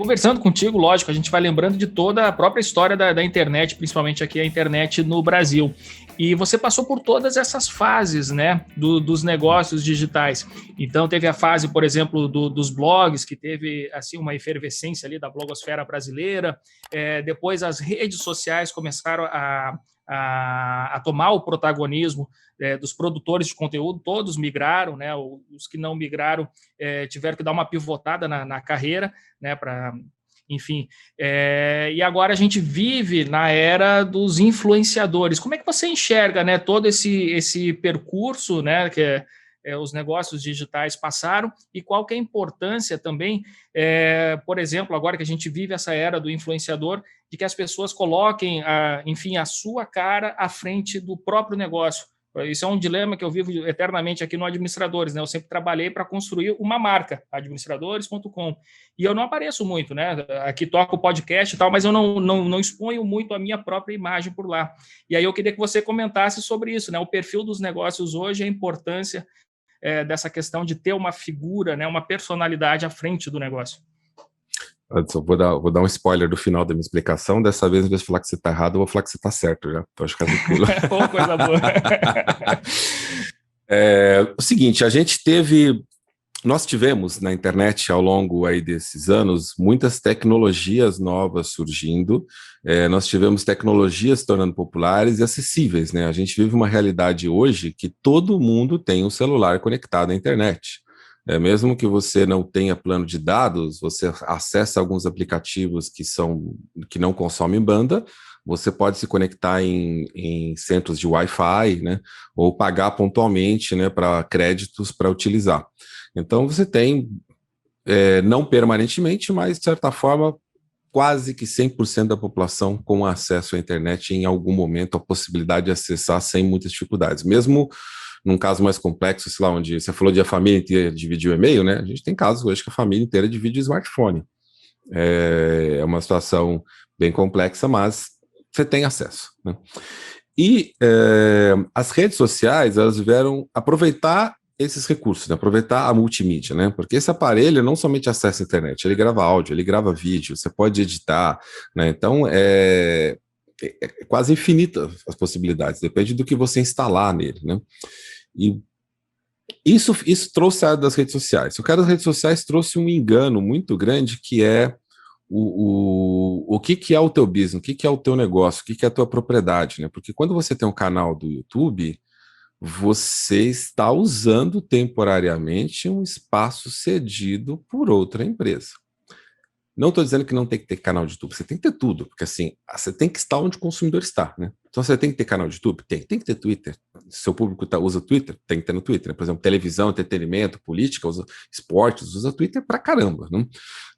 conversando contigo, lógico, a gente vai lembrando de toda a própria história da internet, principalmente aqui a internet no Brasil. E você passou por todas essas fases, né, dos negócios digitais. Então, teve a fase, por exemplo, dos blogs, que teve assim uma efervescência ali da blogosfera brasileira. Depois, as redes sociais começaram a tomar o protagonismo dos produtores de conteúdo, todos migraram, né? Os que não migraram tiveram que dar uma pivotada na carreira, né? Enfim, e agora a gente vive na era dos influenciadores. Como é que você enxerga, né, todo esse percurso, né, que os negócios digitais passaram, e qual que é a importância também, por exemplo, agora que a gente vive essa era do influenciador, de que as pessoas coloquem, enfim, a sua cara à frente do próprio negócio. Isso é um dilema que eu vivo eternamente aqui no Administradores, né? Eu sempre trabalhei para construir uma marca, administradores.com, e eu não apareço muito, né? Aqui toco o podcast e tal, mas eu não exponho muito a minha própria imagem por lá. E aí eu queria que você comentasse sobre isso, né? O perfil dos negócios hoje, a importância dessa questão de ter uma figura, né? Uma personalidade à frente do negócio. Adson, vou dar um spoiler do final da minha explicação. Dessa vez, em vez de falar que você está errado, eu vou falar que você está certo já. Pode ficar tranquilo. Pô, coisa boa. O seguinte, nós tivemos na internet ao longo aí desses anos muitas tecnologias novas surgindo, nós tivemos tecnologias se tornando populares e acessíveis, né? A gente vive uma realidade hoje que todo mundo tem um celular conectado à internet. Mesmo que você não tenha plano de dados, você acessa alguns aplicativos que não consomem banda, você pode se conectar em centros de Wi-Fi, né, ou pagar pontualmente, né, para créditos para utilizar. Então você tem, não permanentemente, mas de certa forma, quase que 100% da população com acesso à internet em algum momento, a possibilidade de acessar sem muitas dificuldades. Mesmo num caso mais complexo, sei lá, onde você falou de a família inteira dividir o e-mail, né? A gente tem casos hoje que a família inteira divide o smartphone. É uma situação bem complexa, mas você tem acesso, né? E as redes sociais, elas vieram aproveitar esses recursos, né? Aproveitar a multimídia, né? Porque esse aparelho não somente acessa a internet, ele grava áudio, ele grava vídeo, você pode editar, né? Então, é quase infinita as possibilidades, depende do que você instalar nele, né? E isso trouxe a das redes sociais. O cara das redes sociais trouxe um engano muito grande, que é o que é o teu business, o que é o teu negócio, o que é a tua propriedade, né? Porque quando você tem um canal do YouTube, você está usando temporariamente um espaço cedido por outra empresa. Não estou dizendo que não tem que ter canal de YouTube, você tem que ter tudo, porque assim, você tem que estar onde o consumidor está, né? Então você tem que ter canal de YouTube? Tem que ter Twitter. Se seu público usa Twitter, tem que ter no Twitter, né? Por exemplo, televisão, entretenimento, política, esportes, usa Twitter pra caramba, né?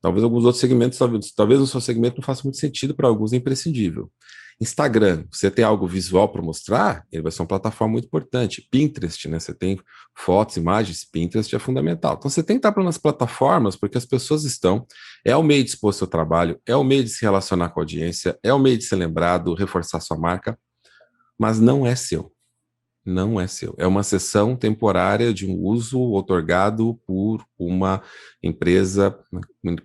Talvez alguns outros segmentos, talvez o seu segmento não faça muito sentido, para alguns é imprescindível. Instagram, você tem algo visual para mostrar, ele vai ser uma plataforma muito importante. Pinterest, né? Você tem fotos, imagens, Pinterest é fundamental. Então você tem que estar nas plataformas porque as pessoas estão, é o meio de expor seu trabalho, é o meio de se relacionar com a audiência, é o meio de ser lembrado, reforçar sua marca, mas não é seu. Não é seu. É uma cessão temporária de um uso otorgado por uma empresa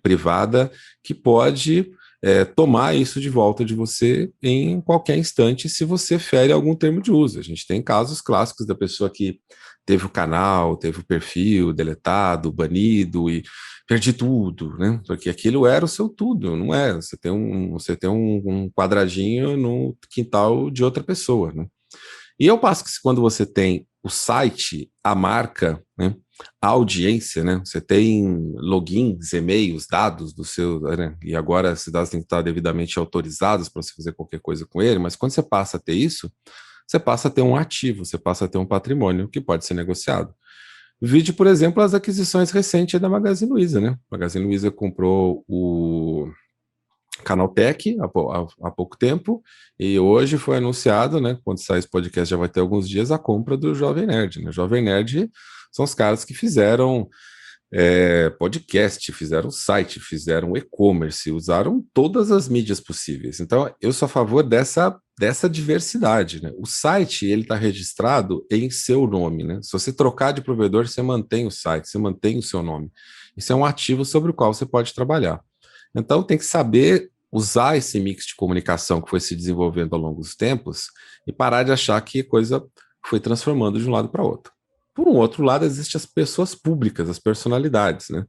privada que pode tomar isso de volta de você em qualquer instante se você fere algum termo de uso. A gente tem casos clássicos da pessoa que teve o canal, teve o perfil deletado, banido e perdi tudo, né? Porque aquilo era o seu tudo, não é? Você tem um quadradinho no quintal de outra pessoa, né? E eu passo que quando você tem o site, a marca, né, a audiência, né, você tem logins, e-mails, dados do seu, né, e agora esses dados têm que estar devidamente autorizados para você fazer qualquer coisa com ele, mas quando você passa a ter isso, você passa a ter um ativo, você passa a ter um patrimônio que pode ser negociado. Vide, por exemplo, as aquisições recentes da Magazine Luiza, né? A Magazine Luiza comprou o Canaltech há pouco tempo, e hoje foi anunciado, né, quando sair esse podcast já vai ter alguns dias, a compra do Jovem Nerd, né? Jovem Nerd são os caras que fizeram podcast, fizeram site, fizeram e-commerce, usaram todas as mídias possíveis. Então, eu sou a favor dessa diversidade, né? O site, ele está registrado em seu nome, né? Se você trocar de provedor, você mantém o site, você mantém o seu nome. Isso é um ativo sobre o qual você pode trabalhar. Então tem que saber usar esse mix de comunicação que foi se desenvolvendo ao longo dos tempos e parar de achar que a coisa foi transformando de um lado para outro. Por um outro lado, existem as pessoas públicas, as personalidades, né?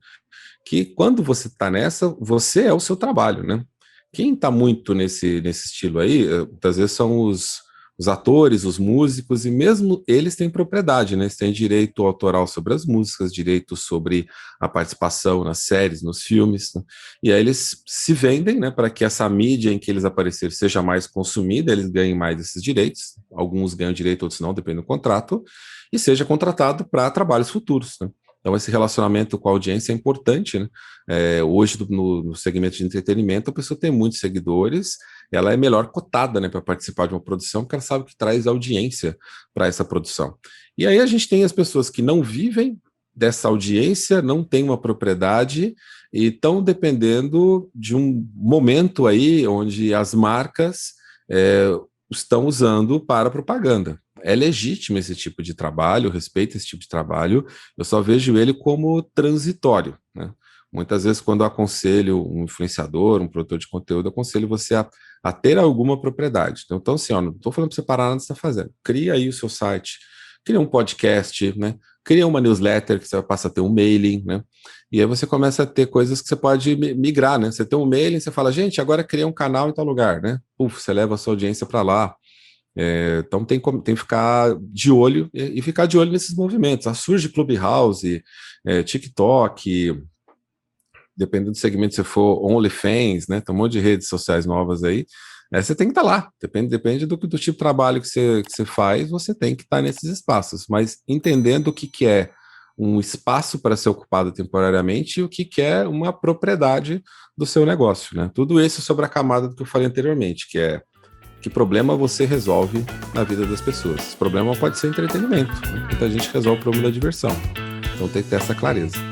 Que quando você está nessa, você é o seu trabalho, né? Quem está muito nesse estilo aí, muitas vezes são os atores, os músicos, e mesmo eles têm propriedade, né? Eles têm direito autoral sobre as músicas, direito sobre a participação nas séries, nos filmes, né? E aí eles se vendem, né, para que essa mídia em que eles aparecerem seja mais consumida, eles ganhem mais esses direitos, alguns ganham direito, outros não, depende do contrato, e seja contratado para trabalhos futuros, né? Então, esse relacionamento com a audiência é importante, né? Hoje, no segmento de entretenimento, a pessoa tem muitos seguidores, ela é melhor cotada, né, para participar de uma produção, porque ela sabe que traz audiência para essa produção. E aí a gente tem as pessoas que não vivem dessa audiência, não têm uma propriedade e estão dependendo de um momento aí onde as marcas estão usando para propaganda. É legítimo esse tipo de trabalho, eu respeito esse tipo de trabalho, eu só vejo ele como transitório, né? Muitas vezes, quando eu aconselho um influenciador, um produtor de conteúdo, eu aconselho você a ter alguma propriedade. Então assim, ó, não estou falando para você parar nada que você está fazendo. Cria aí o seu site, cria um podcast, né? Cria uma newsletter que você passa a ter um mailing, né? E aí você começa a ter coisas que você pode migrar, né? Você tem um mailing, você fala, gente, agora cria um canal em tal lugar, né? Você leva a sua audiência para lá. Então tem que ficar de olho e ficar de olho nesses movimentos. Surge Clubhouse, TikTok, dependendo do segmento, se for OnlyFans, né? Tem um monte de redes sociais novas aí. Você tem que estar lá. Depende do tipo de trabalho que você faz, você tem que estar nesses espaços. Mas entendendo o que é um espaço para ser ocupado temporariamente e o que é uma propriedade do seu negócio, né? Tudo isso sobre a camada do que eu falei anteriormente, que é que problema você resolve na vida das pessoas. Esse problema pode ser entretenimento, né? Muita gente resolve o problema da diversão. Então tem que ter essa clareza.